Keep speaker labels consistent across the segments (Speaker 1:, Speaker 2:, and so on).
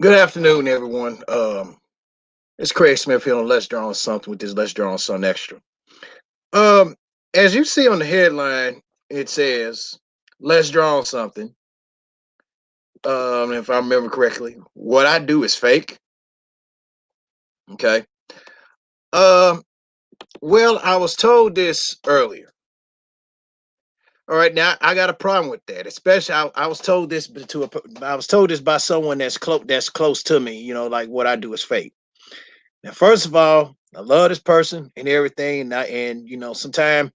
Speaker 1: Good afternoon, everyone. It's Craig Smith here on Let's Draw on Something with this Let's Draw on Something Extra. Um, as you see on the headline, it says Let's Draw on Something. If I remember correctly, what I do is fake. Okay. Um, well, I was told this earlier. All right, now I got a problem with that. Especially, I was told this I was told this by someone that's close to me. Like what I do is fake. Now, first of all, I love this person and everything, and sometimes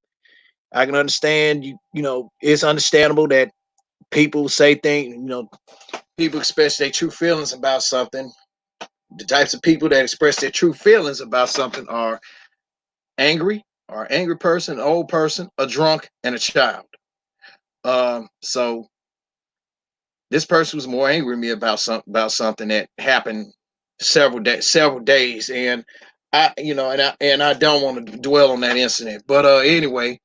Speaker 1: I can understand it's understandable that people say things, people express their true feelings about something. The types of people that express their true feelings about something are angry, or angry person, old person, a drunk, and a child. So this person was more angry with me about something that happened several days, and I don't want to dwell on that incident. But anyway,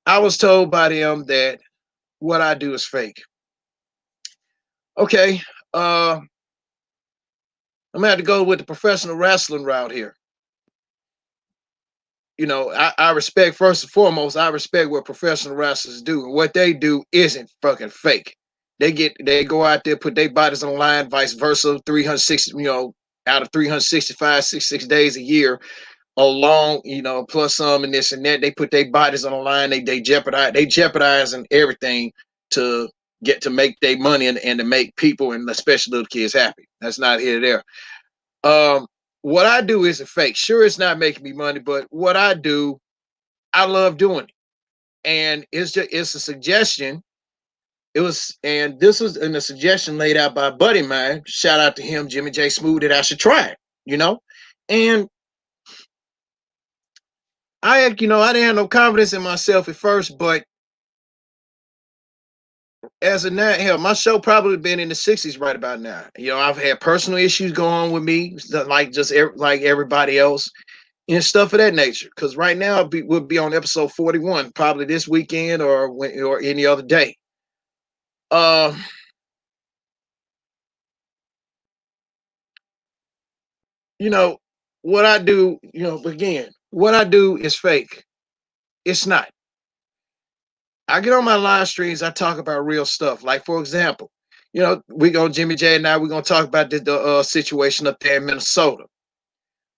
Speaker 1: I was told by them that what I do is fake. Okay, I'm gonna have to go with the professional wrestling route here. I respect, first and foremost, I respect what professional wrestlers do, and what they do isn't fucking fake. They go out there, put their bodies on the line, vice versa, 360, out of 365, 66 days a year, along, plus some and this and that. They put their bodies on the line. They jeopardizing everything to get to make their money, and to make people, and especially little kids, happy. That's not here or there. What I do isn't fake. Sure, it's not making me money, but what I do, I love doing it. And it's a suggestion. And this was in a suggestion laid out by a buddy of mine. Shout out to him, Jimmy J. Smooth, that I should try it, you know? And I didn't have no confidence in myself at first, but as of now, hell, my show probably been in the 60s right about now. I've had personal issues going on with me, like like everybody else, and stuff of that nature. Because right now we'll be on episode 41, probably this weekend, or any other day. Uh, you know what I do. Again, what I do is fake. It's not. I get on my live streams. I talk about real stuff. Like, for example, we go Jimmy J and I. We're gonna talk about the situation up there in Minnesota.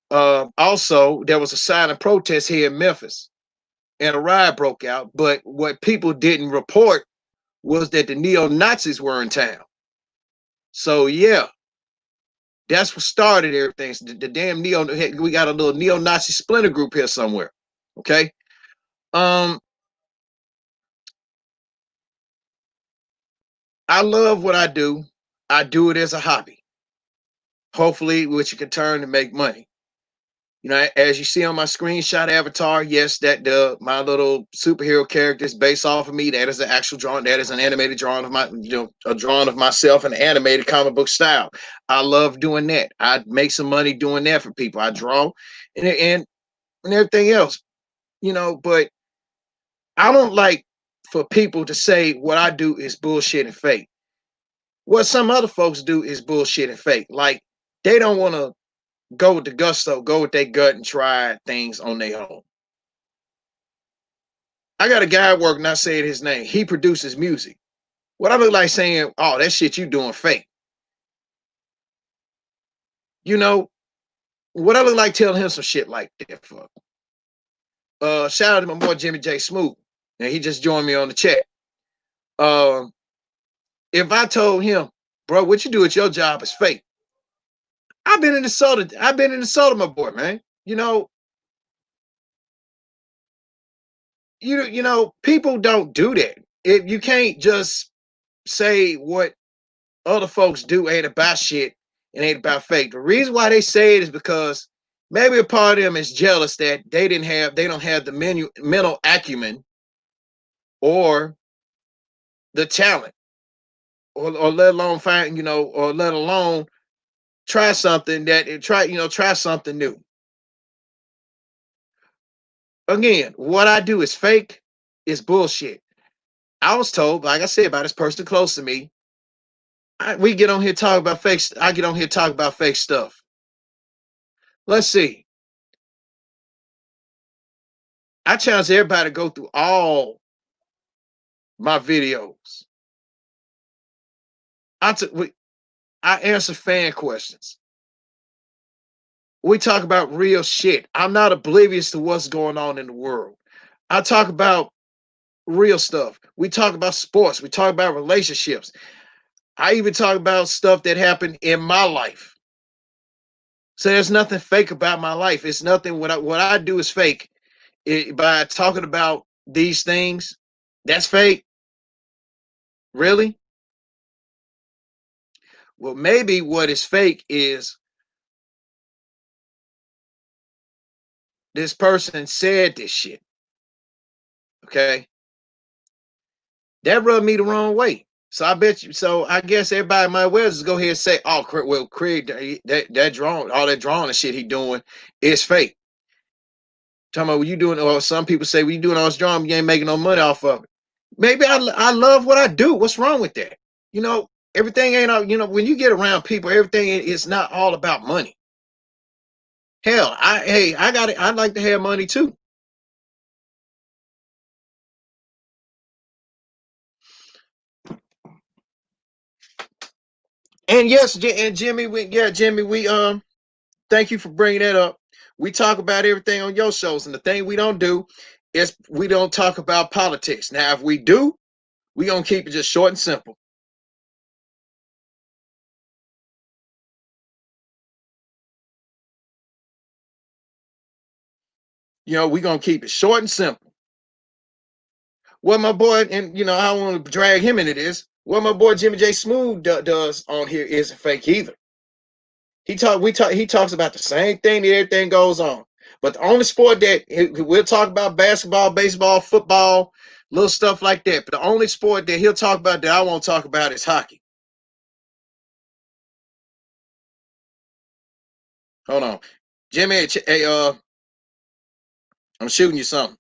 Speaker 1: Also, there was a silent protest here in Memphis, and a riot broke out. But what people didn't report was that the neo Nazis were in town. So yeah, that's what started everything. The damn neo. We got a little neo Nazi splinter group here somewhere. Okay. Um, I love what I do. I do it as a hobby. Hopefully, which you can turn to make money. As you see on my screenshot avatar, yes, that the my little superhero character is based off of me. That is an actual drawing. That is an animated drawing of a drawing of myself in an animated comic book style. I love doing that. I make some money doing that for people. I draw and everything else, but I don't like for people to say what I do is bullshit and fake. What some other folks do is bullshit and fake. Like, they don't want to go with the gusto, go with their gut, and try things on their own. I got a guy at work, not saying his name. He produces music. What I look like saying, "Oh, that shit you doing fake." You know what I look like telling him some shit like that for? Shout out to my boy Jimmy J. Smooth, and he just joined me on the chat. Um, if I told him, "Bro, what you do at your job is fake," I've been in the soda. I've been in the soda, my boy, man. People don't do that. If you can't just say what other folks do ain't about shit and ain't about fake. The reason why they say it is because maybe a part of them is jealous that they don't have the mental acumen, or the talent, or let alone find, or let alone try something new. Again, what I do is fake, is bullshit. I was told, like I said, by this person close to me, we get on here talk about fake. I get on here talk about fake stuff. Let's see. I challenge everybody to go through all my videos. I answer fan questions. We talk about real shit. I'm not oblivious to what's going on in the world. I talk about real stuff. We talk about sports. We talk about relationships. I even talk about stuff that happened in my life. So there's nothing fake about my life. It's nothing. What I do is fake. By talking about these things, that's fake. Really? Well, maybe what is fake is this person said this shit. Okay, that rubbed me the wrong way. So I bet you. So I guess everybody might well just go ahead and say, "Oh, well, Craig, that drawing, all that drawing and shit he doing is fake." Talking about what you doing, or some people say, "Well, you doing all this drawing, you ain't making no money off of it." Maybe I love what I do. What's wrong with that? You know, everything ain't all. You know, when you get around people, everything is not all about money. Hell, I got it. I'd like to have money too. And yes, and Jimmy, Jimmy, we thank you for bringing that up. We talk about everything on your shows, and the thing we don't do is we don't talk about politics. Now, if we do, we gonna keep it just short and simple. You know, we gonna keep it short and simple. What my boy, and you know, I don't want to drag him into this. What my boy Jimmy J Smooth does on here isn't fake either. He talks about the same thing that everything goes on. But the only sport that we'll talk about basketball, baseball, football, little stuff like that. But the only sport that he'll talk about that I won't talk about is hockey. Hold on, Jimmy. Hey, I'm shooting you something.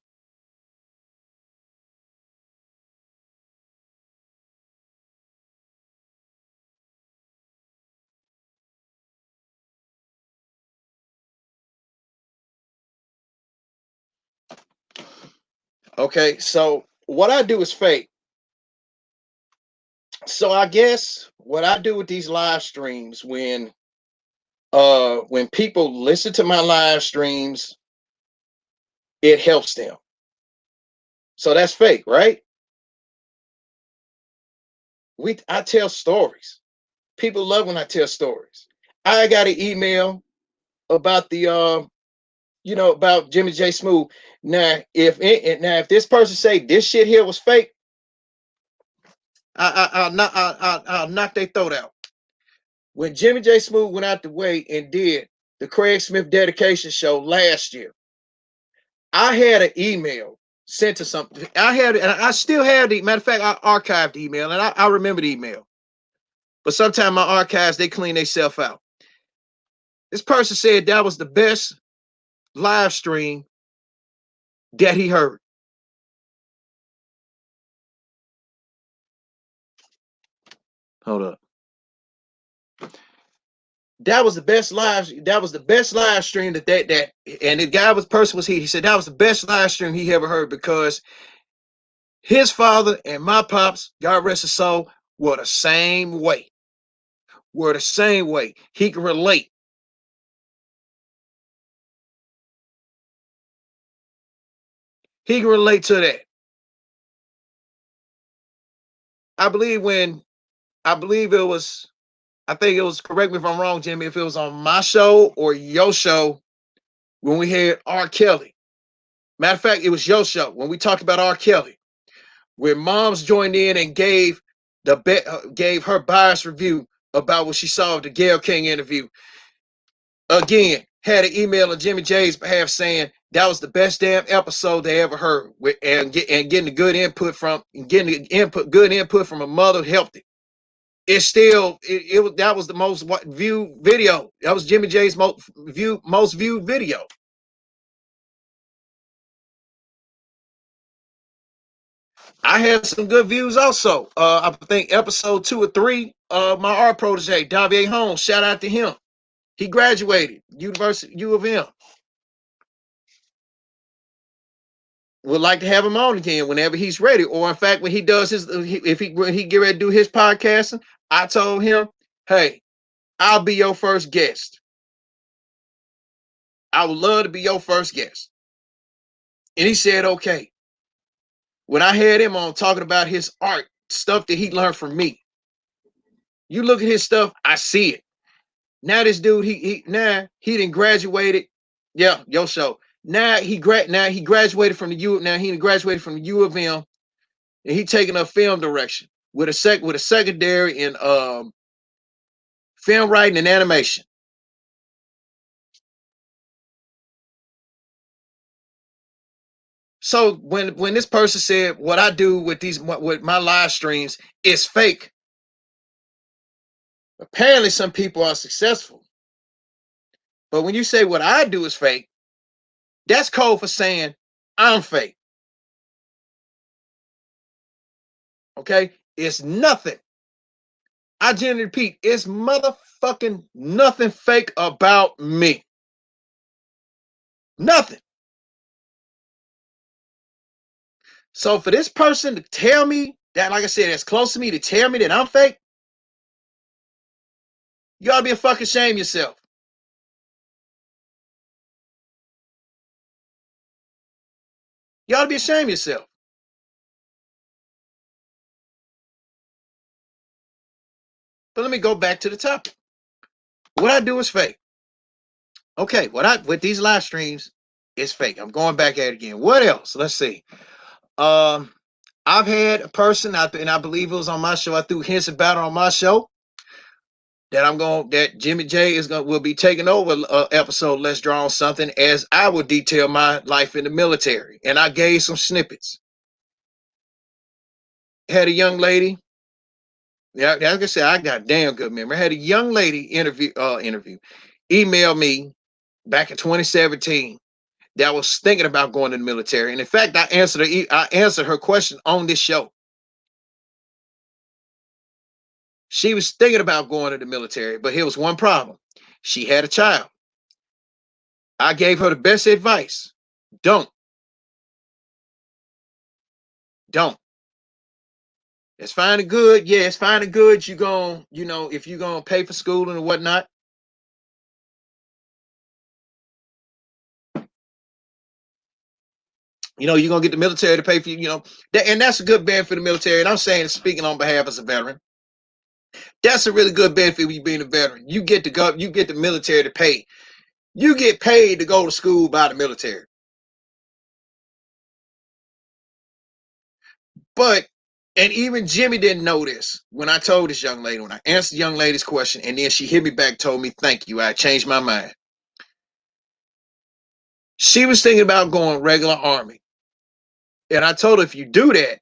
Speaker 1: Okay, so what I do is fake. So I guess what I do with these live streams when people listen to my live streams, it helps them. So that's fake, right? I tell stories. People love when I tell stories. I got an email about the about Jimmy J Smooth. Now if this person say this shit here was fake, I'll knock their throat out. When Jimmy J Smooth went out the way and did the Craig Smith dedication show last year, I had an email sent to something. And I still have the matter of fact, I archived the email and I remember the email. But sometimes my archives they clean themselves out. This person said that was the best live stream that he heard. Hold up. That was the best live stream that and the guy was person was he said that was the best live stream he ever heard because his father and my pops, God rest his soul, were the same way. Were the same way. He can relate. He can relate to that. I believe when I believe it was I think it was correct me if I'm wrong, Jimmy, if it was on my show or your show when we had R. Kelly. Matter of fact, it was your show when we talked about R. Kelly, where moms joined in and gave her biased review about what she saw of the Gayle King interview. Again, had an email on Jimmy J's behalf saying that was the best damn episode they ever heard, and getting the good input good input from a mother helped it. It's still it was that was the most viewed video. That was Jimmy J's most viewed video. I had some good views also. I think episode 2 or 3 my art protege, Davier Holmes, shout out to him. He graduated, University U of M. Would like to have him on again whenever he's ready. Or in fact, when he does when he get ready to do his podcasting, I told him, hey, I'll be your first guest. I would love to be your first guest. And he said, okay. When I had him on talking about his art, stuff that he learned from me, you look at his stuff, I see it. Now this dude, he didn't graduated. Yeah, your show. Now he graduated from the U. Now he graduated from the U of M, and he taking up film direction with a secondary in film writing and animation. So when this person said what I do with my live streams is fake, apparently some people are successful. But when you say what I do is fake, that's code for saying I'm fake. Okay? It's nothing. I generally repeat, it's motherfucking nothing fake about me. Nothing. So for this person to tell me that, like I said, that's close to me to tell me that I'm fake, you ought to be a fucking shame yourself. You ought to be ashamed of yourself. But let me go back to the topic. What I do is fake. Okay, with these live streams is fake. I'm going back at it again. What else? Let's see. Um, I've had a person out there, and I believe it was on my show. I threw hints about it on my show that Jimmy J will be taking over episode Let's Draw on Something, as I will detail my life in the military, and I gave some snippets. Had a young lady. Yeah, like I said, I got damn good memory. I had a young lady email me back in 2017 that was thinking about going to the military, and in fact, I answered her question on this show. She was thinking about going to the military, but here was one problem. She had a child. I gave her the best advice. Don't. Don't. It's fine and good. Yeah, it's fine and good. You going, if you're going to pay for schooling and whatnot. You're going to get the military to pay for you, and that's a good benefit for the military. And I'm saying, speaking on behalf as a veteran, that's a really good benefit when you being a veteran. You get the military to pay. You get paid to go to school by the military. But, and even Jimmy didn't know this when I told this young lady, when I answered the young lady's question, and then she hit me back, told me, thank you, I changed my mind. She was thinking about going regular Army. And I told her, if you do that,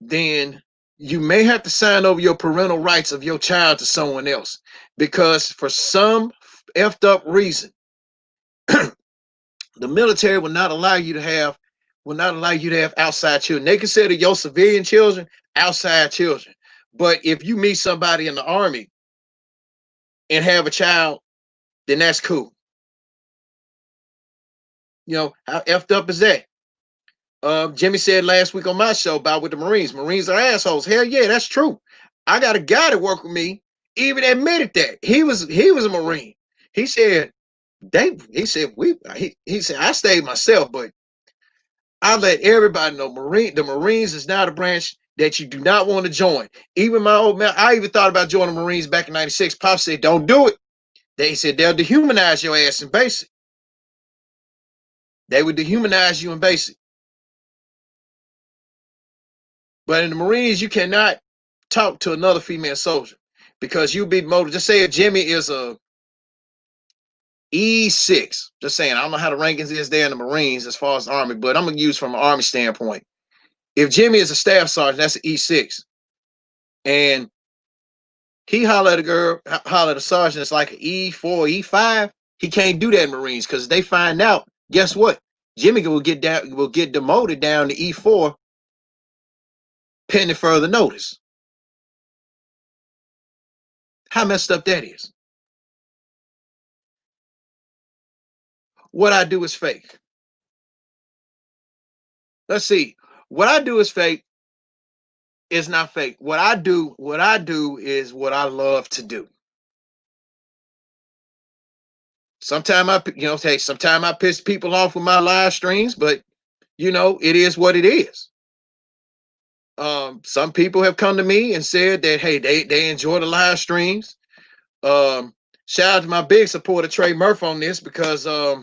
Speaker 1: then you may have to sign over your parental rights of your child to someone else. Because for some effed up reason, the military will not allow you to have outside children. They consider your civilian children outside children. But if you meet somebody in the Army and have a child, then that's cool. How effed up is that? Jimmy said last week on my show about with the Marines. Marines are assholes. Hell yeah, that's true. I got a guy that worked with me, even admitted that. He was a Marine. He said he said I stayed myself, but I let everybody know the Marines is not a branch that you do not want to join. Even my old man, I even thought about joining the Marines back in 96. Pop said, don't do it. They said they'll dehumanize your ass in basic. They would dehumanize you in basic. But in the Marines, you cannot talk to another female soldier because you'll be motivated. Just say if Jimmy is a E6. Just saying, I don't know how the rankings is there in the Marines as far as the Army, but I'm going to use from an Army standpoint. If Jimmy is a staff sergeant, that's an E6. And he hollered at a girl, hollered at a sergeant that's like an E4, E5. He can't do that in Marines because they find out, guess what? Jimmy will get demoted down to E4 pending further notice. How messed up that is. What I do is fake. Let's see. What I do is fake is not fake. What I do is what I love to do. Sometimes hey, sometimes I piss people off with my live streams, but it is what it is. Some people have come to me and said that hey, they enjoy the live streams. Um, Shout out to my big supporter Trey Murph on this because I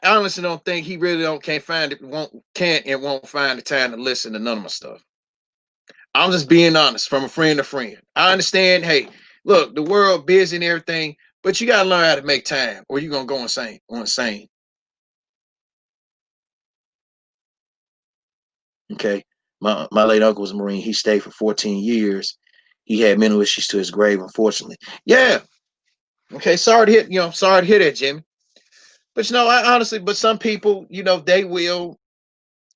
Speaker 1: honestly don't think he really don't can't find it won't find the time to listen to none of my stuff. I'm just being honest from a friend to friend. I understand. Hey, look, the world busy and everything, but you gotta learn how to make time, or you're gonna go insane. Insane. Okay. My late uncle was a Marine. He stayed for 14 years. He had mental issues to his grave, unfortunately. Yeah. Okay. Sorry to hear that, Jimmy. But I honestly, but some people, they will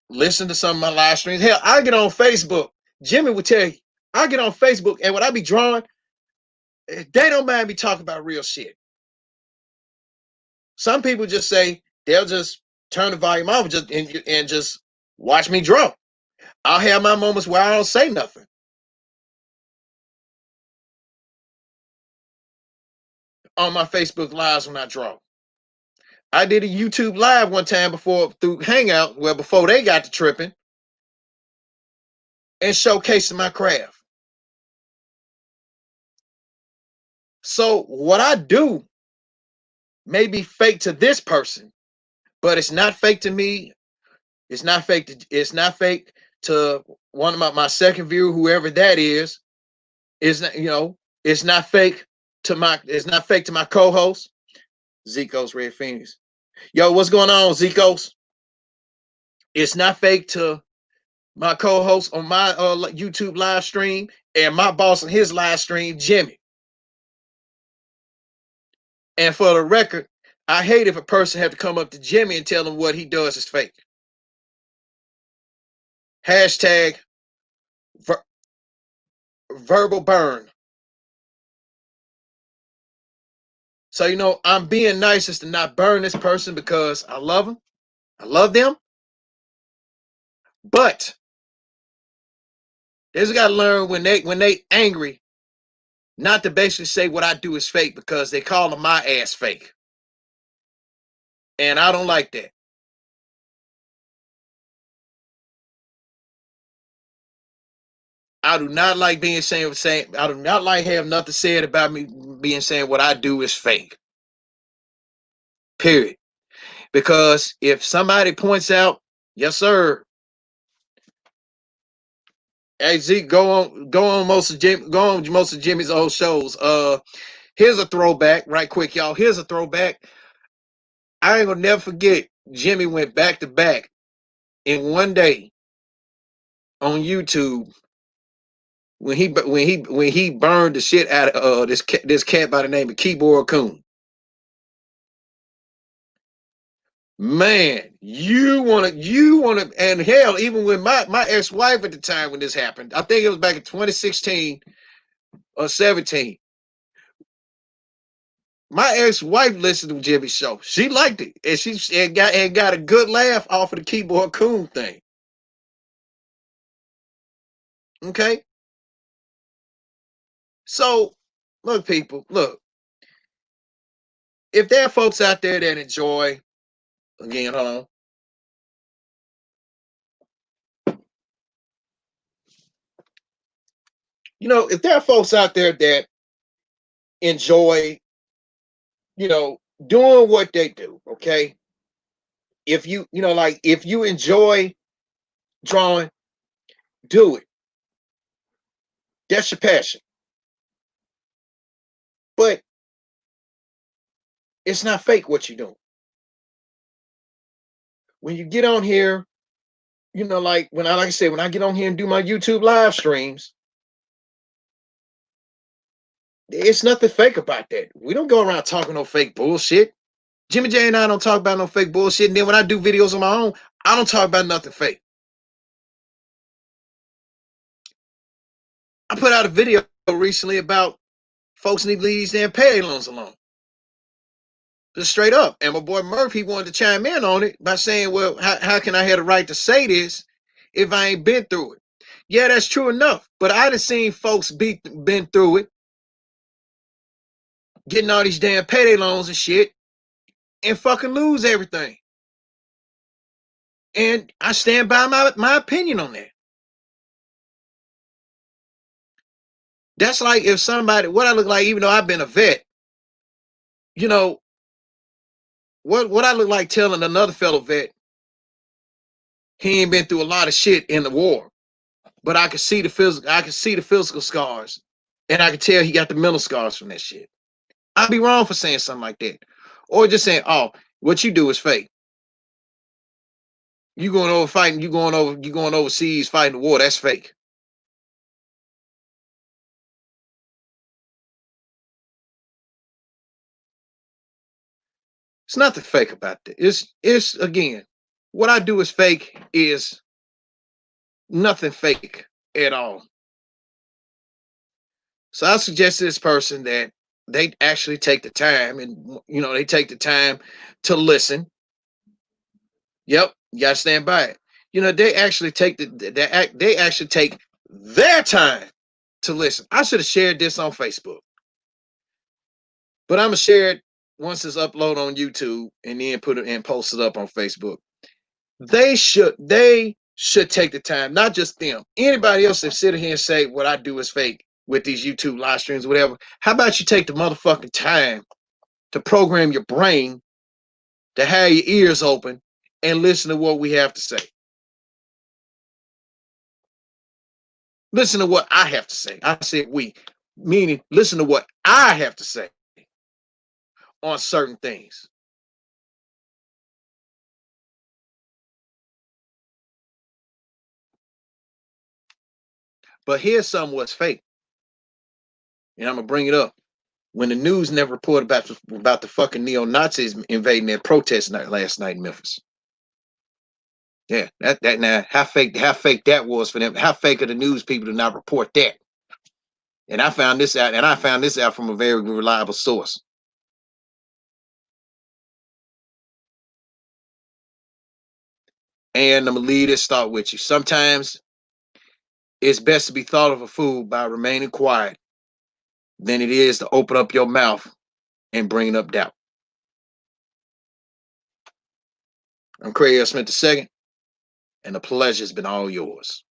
Speaker 1: listen to some of my live streams. Hell, I get on Facebook. Jimmy would tell you, I get on Facebook, and when I be drawing, they don't mind me talking about real shit. Some people just say they'll just turn the volume off and just watch me draw. I'll have my moments where I don't say nothing on my Facebook lives when I draw. I did a YouTube live one time before through Hangout, well before they got to tripping, and showcasing my craft. So what I do may be fake to this person, but it's not fake to me. It's not fake to one of my second viewer, whoever that is. Is not it's not fake to my co-host, Zico's Red Phoenix. Yo, what's going on, Zico's? It's not fake to my co-host on my YouTube live stream and my boss on his live stream, Jimmy. And for the record, I hate if a person had to come up to Jimmy and tell him what he does is fake. Hashtag verbal burn. So I'm being nice as to not burn this person because I love them. I love them. But they just gotta learn when they angry, not to basically say what I do is fake because they calling my ass fake. And I don't like that. I do not like saying I do not like having nothing said about me being saying what I do is fake. Period. Because if somebody points out, yes, sir. Hey Zeke, go on most of Jimmy's old shows. Here's a throwback, right quick, y'all. Here's a throwback. I ain't gonna never forget. Jimmy went back to back in one day on YouTube when he burned the shit out of this cat by the name of Keyboard Coon. Man, you wanna, and hell, even with my ex-wife at the time when this happened, I think it was back in 2016 or 17. My ex-wife listened to Jimmy's show. She liked it, and she got a good laugh off of the Keyboard Coon thing. Okay, so look, people, look. If there are folks out there that enjoy, again, hold on. If there are folks out there that enjoy, you know, doing what they do, okay? If you enjoy drawing, do it. That's your passion. But it's not fake what you're doing. When you get on here, like I said, when I get on here and do my YouTube live streams, it's nothing fake about that. We don't go around talking no fake bullshit. Jimmy J and I don't talk about no fake bullshit. And then when I do videos on my own, I don't talk about nothing fake. I put out a video recently about folks need to leave these damn payday loans alone. Just straight up. And my boy Murphy wanted to chime in on it by saying, well, how can I have the right to say this if I ain't been through it? Yeah, that's true enough. But I done seen folks been through it, getting all these damn payday loans and shit, and fucking lose everything. And I stand by my opinion on that. That's like if somebody, what I look like, even though I've been a vet, you know, what I look like telling another fellow vet he ain't been through a lot of shit in the war, but I can see the physical scars, and I can tell he got the mental scars from that shit. I'd be wrong for saying something like that, or just saying, "Oh, what you do is fake. You going over fighting, you going overseas fighting the war. That's fake." It's nothing fake about that. It's again, what I do is fake is nothing fake at all. So I suggest to this person that they actually take the time, and they take the time to listen. Yep, you gotta stand by it. They actually take they actually take their time to listen. I should have shared this on Facebook, but I'm gonna share it once it's uploaded on YouTube and then put it and post it up on Facebook. They should take the time, not just them. Anybody else that sit here and say what I do is fake with these YouTube live streams, whatever. How about you take the motherfucking time to program your brain to have your ears open and listen to what we have to say. Listen to what I have to say. I said we, meaning listen to what I have to say on certain things. But here's something what's fake, and I'm gonna bring it up. When the news never reported about the fucking neo Nazis invading their protest last night in Memphis. Yeah, that now how fake that was for them. How fake are the news people to not report that? And I found this out from a very reliable source. And I'm gonna leave this thought with you. Sometimes it's best to be thought of a fool by remaining quiet than it is to open up your mouth and bring up doubt. I'm Craig L. Smith II, and the pleasure's been all yours.